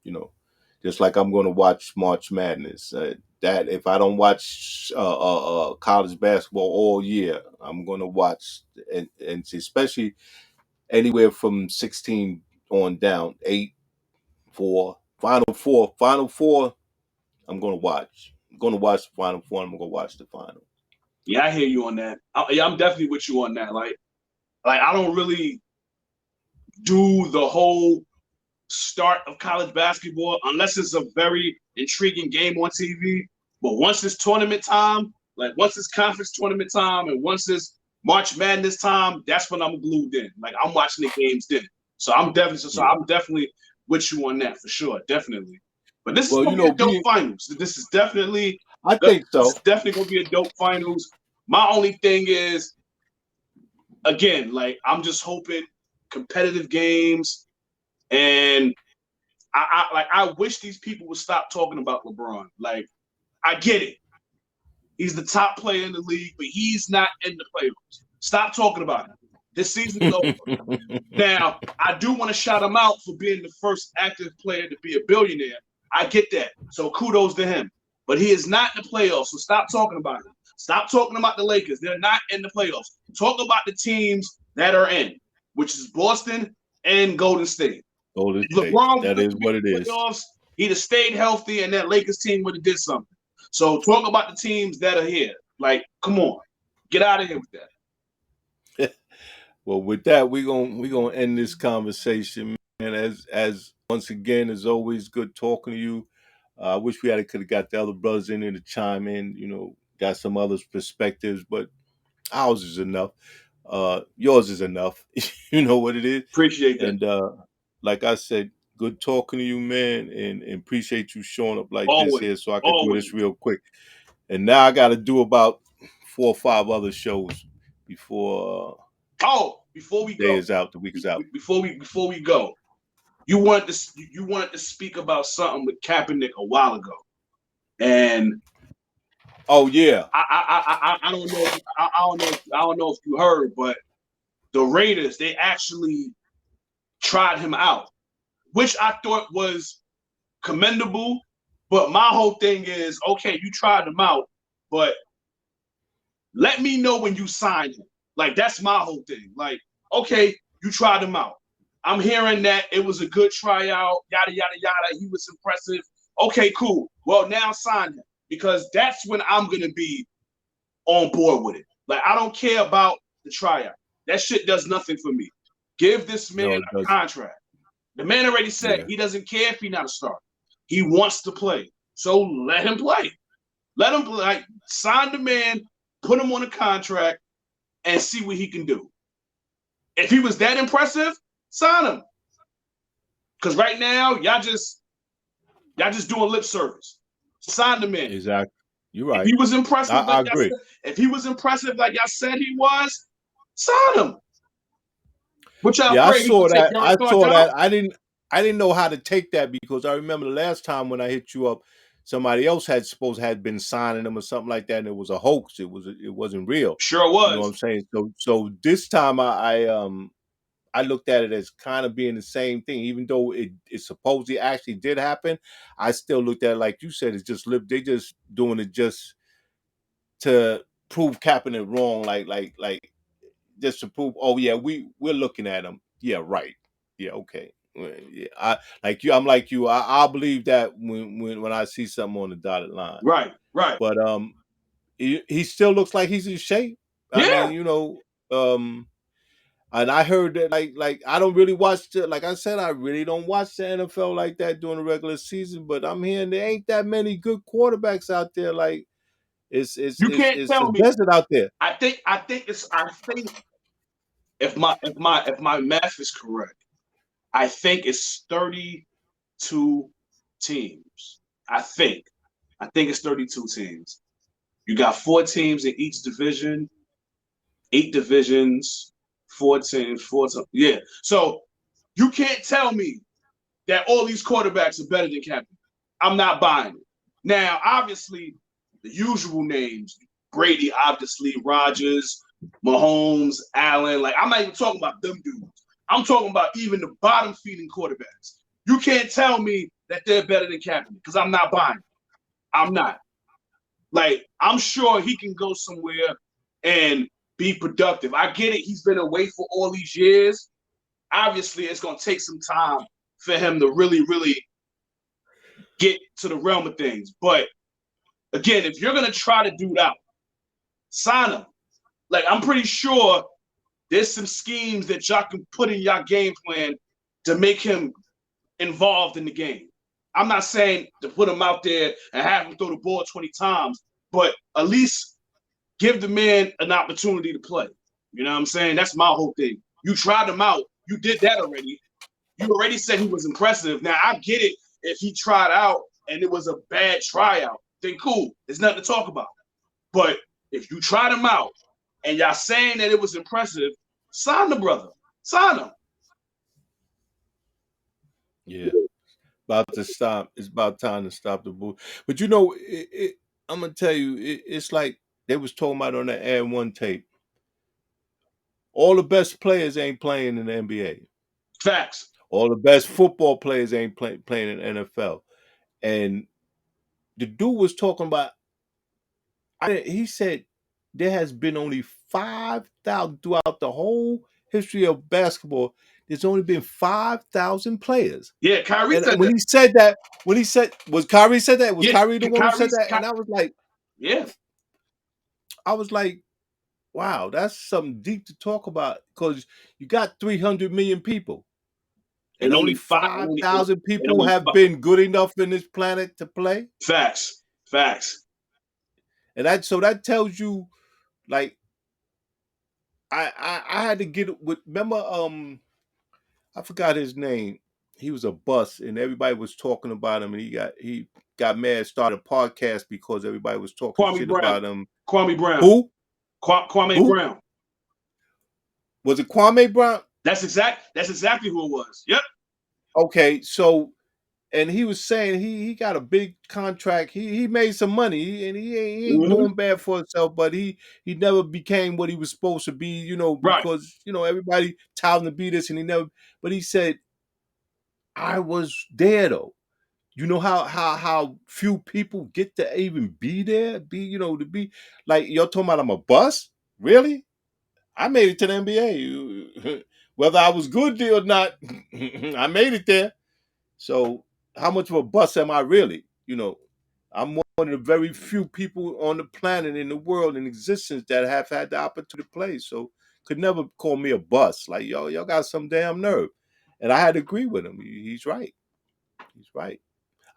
You know just like I'm going to watch March Madness. That if I don't watch college basketball all year, I'm going to watch, and especially anywhere from 16 on down, 8, 4, Final Four. I'm going to watch. I'm going to watch the Final Four. I'm going to watch the final. Yeah, I hear you on that. I'm definitely with you on that. Like I don't really. do the whole start of college basketball unless it's a very intriguing game on TV. But once it's tournament time, like once it's conference tournament time and once it's March Madness time, that's when I'm glued in. Like I'm watching the games then. So I'm definitely with you on that for sure, definitely. But this is Well, gonna be a dope finals. I think This so. is definitely gonna be a dope finals. My only thing is, again, like I'm just hoping competitive games, and I wish these people would stop talking about LeBron. Like I get it, he's the top player in the league, but he's not in the playoffs. Stop talking about him. This season is over. Now, I do want to shout him out for being the first active player to be a billionaire. I get that. So kudos to him. But he is not in the playoffs, so stop talking about him. Stop talking about the Lakers. They're not in the playoffs. Talk about the teams that are in, which is Boston and Golden State. Golden If State. LeBron was That going is to be what in it the is. playoffs, he'd have stayed healthy, and that Lakers team would have did something. So talk about the teams that are here. Like, come on, get out of here with that. Well, with that, we gonna end this conversation, man. As once again, as always, good talking to you. I wish we had could have got the other brothers in there to chime in. Got some others' perspectives, but ours is enough. Yours is enough. You know what it is. Appreciate that. And like I said, good talking to you, man, and appreciate you showing up like this Always, here, so I could do always. this real quick. And now I got to do about 4 or 5 other shows before Before we the day go, is out, the week is out. before we go, you wanted to speak about something with Kaepernick a while ago, and Oh yeah, I don't know. I don't know if you heard, but the Raiders, they actually tried him out, which I thought was commendable. But my whole thing is, okay, you tried him out, but let me know when you sign him. Like that's my whole thing. Like, okay, you tried him out. I'm hearing that it was a good tryout, yada yada yada. He was impressive. Okay, cool. Well, now sign him because that's when I'm gonna be on board with it. Like I don't care about the tryout. That shit does nothing for me. Give this man no, it a doesn't. contract. The man already said Yeah, he doesn't care if he's not a star. He wants to play. So let him play. Let him play. Like, sign the man, put him on a contract, and see what he can do. If he was that impressive, sign him. Because right now, y'all just doing lip service. Sign the man. exactly. You're If right. he was impressive, I agree. if he was impressive like y'all said he was, sign him. What y'all Yeah, I afraid he saw gonna take that. Derek I Carr saw job? that. I didn't know how to take that because I remember the last time when I hit you up, somebody else had been signing them or something like that, and it was a hoax. It wasn't real. Sure You know what I'm was. saying? So this time I looked at it as kind of being the same thing, even though it supposedly actually did happen. I still looked at it like you said. It's just they just doing it just to prove Kaepernick wrong, like just to prove. Oh yeah, we're looking at him. Yeah, right. Yeah, okay. Well, yeah, I like you. I'm like you. I'll believe that when I see something on the dotted line. Right, right. But he still looks like he's in shape. I mean, Yeah. and I heard that like I don't really watch like I said, I really don't watch the NFL like that during the regular season. But I'm hearing there ain't that many good quarterbacks out there. Like it's it's You it's can't it's a tell me. desert out there. I think if my math is correct, I think it's 32 teams. I think. I think it's 32 teams. You got 4 teams in each division, 8 divisions, 4 teams, 4 teams. Yeah. So you can't tell me that all these quarterbacks are better than Kaepernick. I'm not buying it. Now, obviously, the usual names, Brady, obviously, Rodgers, Mahomes, Allen. Like, I'm not even talking about them dudes. I'm talking about even the bottom feeding quarterbacks. You can't tell me that they're better than Kaepernick because I'm not buying it. I'm not. Like, I'm sure he can go somewhere and be productive. I get it. He's been away for all these years. Obviously, it's going to take some time for him to really, really get to the realm of things. But again, if you're going to try to do that, sign him. Like, I'm pretty sure there's some schemes that y'all can put in your game plan to make him involved in the game. I'm not saying to put him out there and have him throw the ball 20 times, but at least give the man an opportunity to play. You know what I'm saying? That's my whole thing. You tried him out. You did that already. You already said he was impressive. Now, I get it if he tried out and it was a bad tryout. Then cool. There's nothing to talk about. But if you tried him out and y'all saying that it was impressive, sign the brother. Sign him. Yeah. About to stop. It's about time to stop the bull. But you know, I'm gonna tell you, it's like they was talking about on the Air One tape. All the best players ain't playing in the NBA. Facts. All the best football players ain't playing in the NFL. And the dude was talking about. He said there has been only 5,000 throughout the whole history of basketball. There's only been 5,000 players. Yeah, Kyrie And said when that. he said that, was Kyrie said that? Was Yeah, Kyrie the one who said Kyrie's. that? And I was like, Yeah. wow, that's something deep to talk about because you got 300 million people, and And only only five. 5,000 And people only have five. been good enough in this planet to play. Facts. Facts. And that tells you, like, I had to get it with. Remember, I forgot his name. He was a bust, and everybody was talking about him, and he got mad, started a podcast because everybody was talking Kwame shit Brown. about him. Kwame Brown. Who? Kwame Who? Brown. Was it Kwame Brown? That's exactly who it was. Yep. Okay, so and he was saying he got a big contract. He made some money, and he ain't doing bad for himself. But he never became what he was supposed to be. You know, Right. because everybody telling him to be this, and he never. But he said, "I was there though." You know how few people get to even be there, to be like you're talking about. I'm a bust, really. I made it to the NBA, whether I was good there or not. I made it there. So how much of a bust am I really? I'm one of the very few people on the planet in the world in existence that have had the opportunity to play. So could never call me a bust. Like y'all got some damn nerve, and I had to agree with him. He's right. He's right.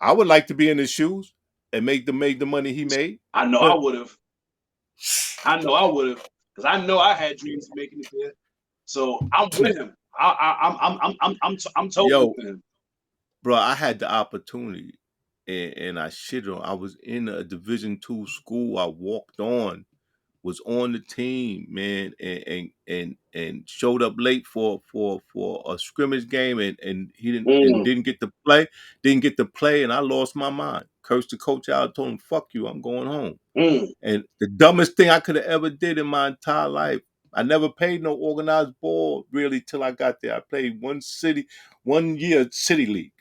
I would like to be in his shoes and make the money he made. I know I would have. I know I would have, because I know I had dreams of making it there. So I'm with him. I'm totally Yo, with him. bro, I had the opportunity, and I shit on. I was in a Division II school. I walked on, was on the team, man, and showed up late for a scrimmage game, and he didn't get to play, and I lost my mind. Cursed the coach out, told him, "Fuck you, I'm going home." And the dumbest thing I could have ever did in my entire life. I never played no organized ball really till I got there. I played 1 year city league.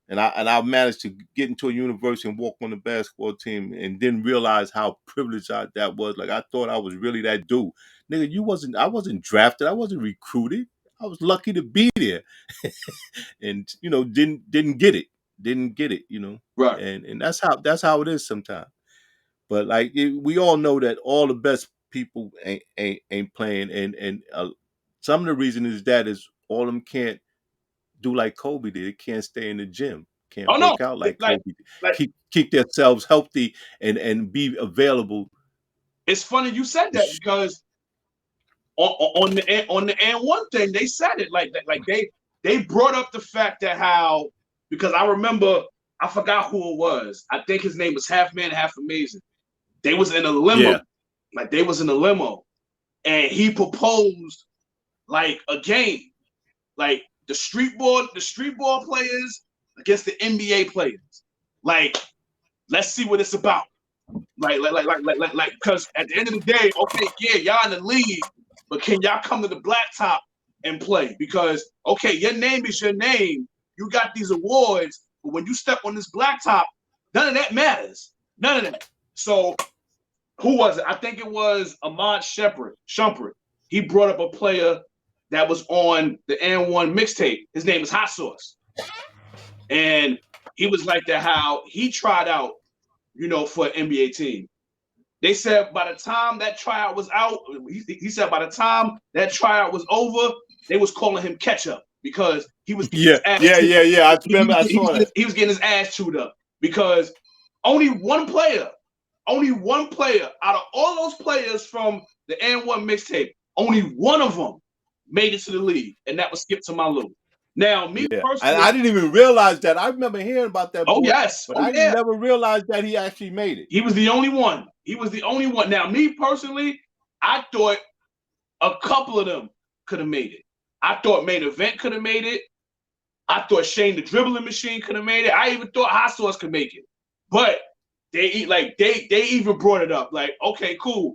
And I managed to get into a university and walk on the basketball team and didn't realize how privileged that was. Like I thought I was really that dude. Nigga, I wasn't drafted. I wasn't recruited. I was lucky to be there. And didn't get it. Didn't get it, Right. And that's how it is sometimes. But like we all know that all the best people ain't playing, and some of the reason is all of them can't do like Kobe did. They can't stay in the gym, Oh can't no. work out like Like Kobe did. like Keep themselves healthy and be available. it's funny you said that because on the and one thing they said it like they brought up the fact that how, because I remember, I forgot who it was. I think his name was Half Man Half Amazing. They was in a limo. Yeah. Like they was in a limo, and he proposed like a game, like the street ball players against the NBA players. Like, let's see what it's about. Because at the end of the day, okay, yeah, y'all in the league, but can y'all come to the blacktop and play? Because okay, your name is your name. You got these awards, but when you step on this blacktop, none of that matters. None of that. So who was it? I think it was Ahmad Shumpert. He brought up a player that was on the N1 mixtape. His name is Hot Sauce. And he was like that how he tried out, for an NBA team. They said by the time that tryout was out, he said by the time that tryout was over, they was calling him ketchup because he was getting Yeah, his ass yeah, yeah, yeah. I remember. I saw that. he was getting his ass chewed up because only one player, only one player out of all those players from the N1 mixtape, only one of them made it to the league, and that was Skip to my Lou. Now, me Yeah, and personally, I didn't even realize that. I remember hearing about that oh boy, yes, but oh I yeah, never realized that he actually made it. he was the only one. He was the only one. Now, me personally, I thought a couple of them could have made it. I thought Main Event could have made it. I thought Shane the Dribbling Machine could have made it. I even thought Hot Sauce could make it. But they even brought it up. Like, okay, cool.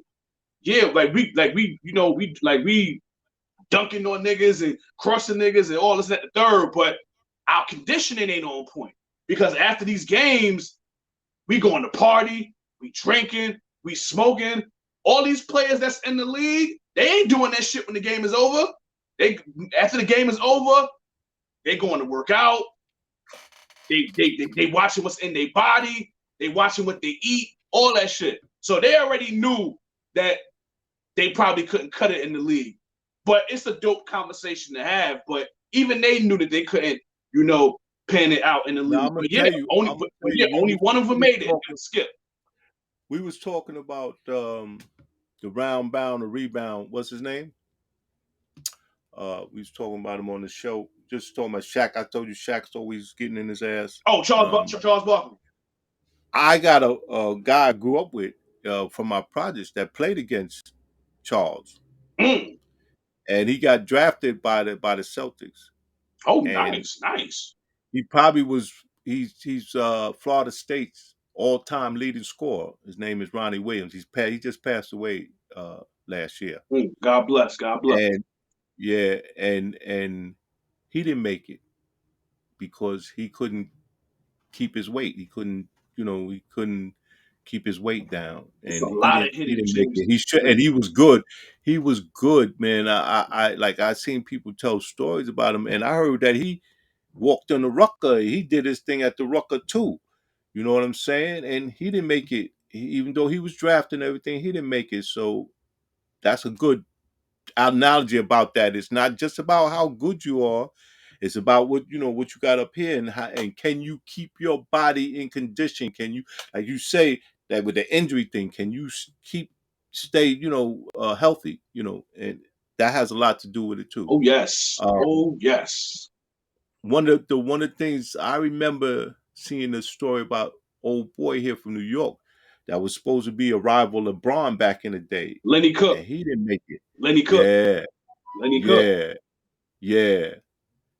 Yeah, we dunking on niggas and crushing niggas and all this and that the third, but our conditioning ain't on point. Because after these games, we going to party, we drinking, we smoking. All these players that's in the league, they ain't doing that shit when the game is over. They after the game is over, they going to work out. They watching what's in their body. They watching what they eat. All that shit. So they already knew that they probably couldn't cut it in the league. But it's a dope conversation to have. But even they knew that they couldn't, pan it out in the Now league. But yeah, I'm gonna tell you, only one of them made it. Skip. we was talking about the round bound, the rebound. What's his name? We was talking about him on the show. Just talking about Shaq. I told you Shaq's always getting in his ass. Oh, Charles Barkley. I got a guy I grew up with from my projects that played against Charles, Mm. and he got drafted by the Celtics, Oh, and nice. he probably was he's Florida State's all-time leading scorer. His name is Ronnie Williams. He just passed away last year, Mm. God bless. and yeah, and he didn't make it because he couldn't keep his weight. He couldn't keep his weight down, It's a and lot of he hidden didn't make gems. it. He should, and he was good. He was good, man. I seen people tell stories about him, and I heard that he walked on the Rucker. He did his thing at the Rucker too. You know what I'm saying? And he didn't make it. Even though he was drafted and everything, he didn't make it. So that's a good analogy about that. It's not just about how good you are. It's about what you got up here and can you keep your body in condition? Can you, like you say that with the injury thing, can you stay healthy? And that has a lot to do with it too. Oh yes. Uh, Oh yes. one of the things I remember seeing a story about old boy here from New York that was supposed to be a rival LeBron back in the day, Lenny Cook. and he didn't make it. Lenny Cook. Yeah, Lenny Cook. yeah, yeah.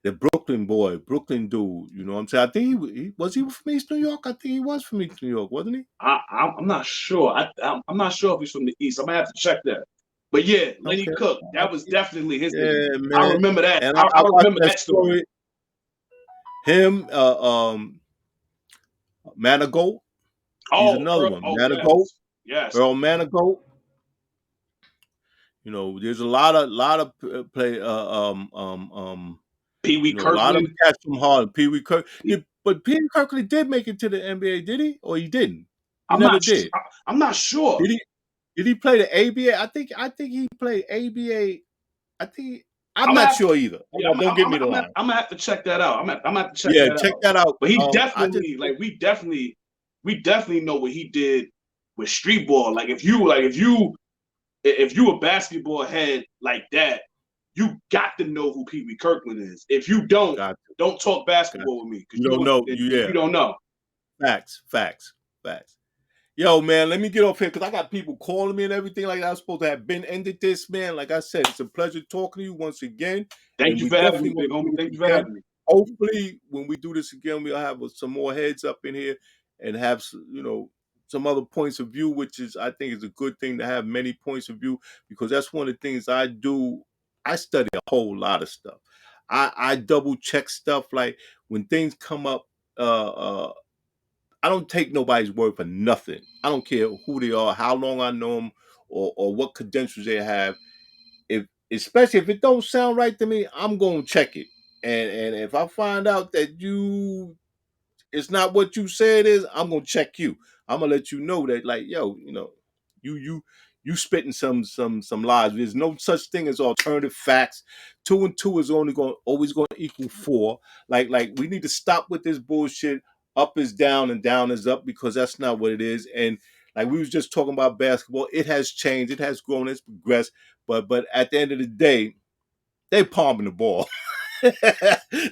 The Brooklyn boy, Brooklyn dude. You know what I'm saying? I think he was he from East New York. I think he was from East New York, wasn't he? I'm not sure. I'm not sure if he's from the East. I'm gonna have to check that. But yeah, Lenny Okay. Cook. That was definitely his nigga. Yeah, I man. remember that. And I I watched remember that that story. story. Him, Manigault. He's Oh, another Earl, one. oh Manigault, yes, yes. Earl Manigault. There's a lot of play. Pee Wee A lot of Kirkland. them catch from hard. Pee Wee Kirk, but Pee Wee Kirkland did make it to the NBA, did he? Or he didn't? He I'm never not. did. I'm not sure. Did he? Did he play the ABA? I think he played ABA. I think I'm I'm gonna not have to. sure either. Yeah, Don't give me the line. I'm gonna have to check that out. I'm gonna have to check Yeah, that check out. that out. But he I just definitely, like, we definitely know what he did with street ball. Like, if you a basketball head like that, you got to know who Pee Wee Kirkland is. If you got don't talk got basketball with me because you don't know. you don't know. Facts. Yo, man, let me get off here because I got people calling me and everything like that. I'm supposed to have been ended this, man. Like I said, it's a pleasure talking to you once again. Thank And you we for having definitely me, want big to homie. do Thank this you for again. having me. Hopefully, when we do this again, we'll have some more heads up in here and have, some other points of view, which is, I think, is a good thing to have many points of view because that's one of the things I do. I study a whole lot of stuff. I double check stuff like when things come up. I don't take nobody's word for nothing. I don't care who they are, how long I know them, or what credentials they have. If especially if it don't sound right to me, I'm gonna check it. And if I find out that it's not what you say it is, I'm gonna check you. I'm gonna let you know that, like, yo, You spitting some lies. There's no such thing as alternative facts. 2 and 2 is always going to equal 4. Like we need to stop with this bullshit. Up is down and down is up, because that's not what it is. And like we was just talking about basketball, it has changed, it has grown, it's progressed. But at the end of the day, they palming the ball.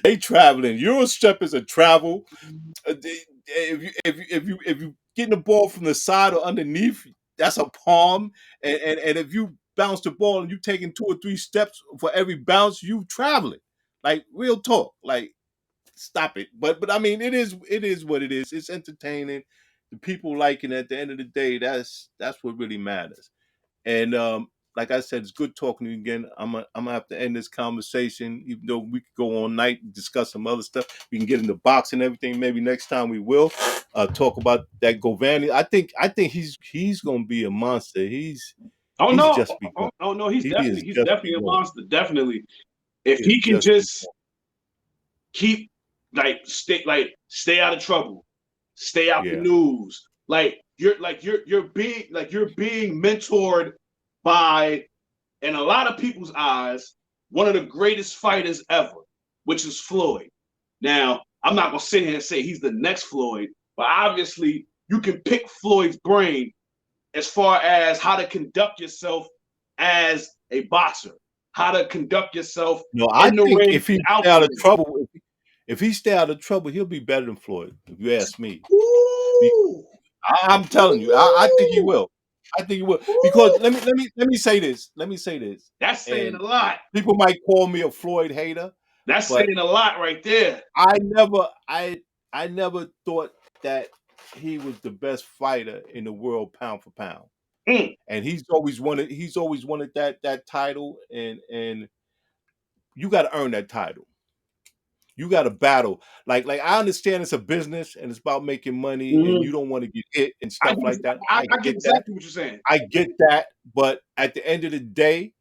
They traveling. Eurostep is a travel. If you getting the ball from the side or underneath, that's a palm. And if you bounce the ball and you taking 2 or 3 steps for every bounce, you traveling. Like real talk. Like stop it. But I mean, it is what it is. It's entertaining. The people liking it. At the end of the day, that's what really matters. And like I said, it's good talking to you again. I'm gonna have to end this conversation, even though we could go all night and discuss some other stuff. We can get into boxing and everything. Maybe next time we will talk about that Govani. I think he's gonna be a monster. Oh He's no, just begun. oh no, he's He is he's just definitely a begun. monster. Definitely, if He is he can just just begun. keep stay out of trouble, stay out the Yeah. news. You're being mentored by, in a lot of people's eyes, one of the greatest fighters ever, which is Floyd. Now, I'm not gonna sit here and say he's the next Floyd, but obviously you can pick Floyd's brain as far as how to conduct yourself as a boxer, how to conduct yourself No, I in the think ring if he and out stay the out of ring. trouble, if he stay out of trouble, he'll be better than Floyd. If you ask me. Ooh, I'm telling you, I think he ooh, will. I think he will, because ooh. let me say this. Let me say this. That's saying And a lot. people might call me a Floyd hater, That's but saying a lot right there. I never thought that he was the best fighter in the world pound for pound. Mm. And he's always wanted that title, and you got to earn that title. You got to battle. Like I understand it's a business and it's about making money, and you Mm-hmm. don't want to get hit and I stuff get, like that. I, I I get get that. exactly what you're saying. I get that. But at the end of the day,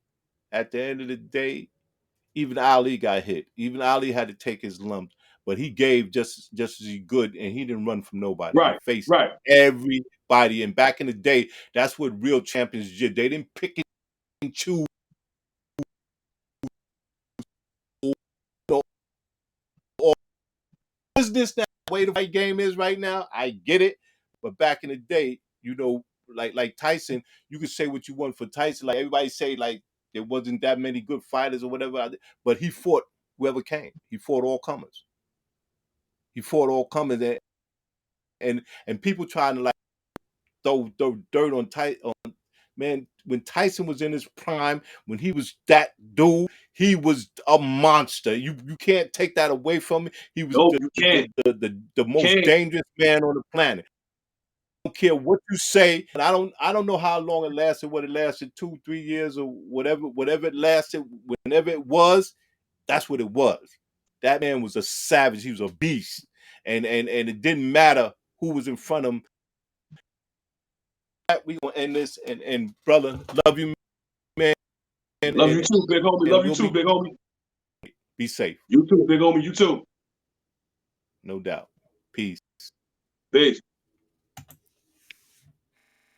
even Ali got hit. Even Ali had to take his lumps, but he gave just as he good, and he didn't run from nobody. He Right, faced right. everybody. And back in the day, that's what real champions did. They didn't pick and choose. Or business that way the fight game is right now. I get it, but back in the day, like Tyson, you could say what you want for Tyson. Like everybody say, like there wasn't that many good fighters or whatever, but he fought whoever came. He fought all comers. He fought all comers, and people trying to like throw dirt on Tyson. Man, when Tyson was in his prime, when he was that dude, he was a monster. You can't take that away from him. He was No, the you the, can't. the most Can't. dangerous man on the planet. I don't care what you say. And I don't know how long it lasted, what it lasted, 2, 3 years or whatever it lasted, whenever it was, that's what it was. That man was a savage. He was a beast. And it didn't matter who was in front of him. We gonna end this, and brother, love you, man, Love you and too, big homie. and Love you we'll too, big homie. be safe, You too, big homie. You too. no doubt. Peace. Peace.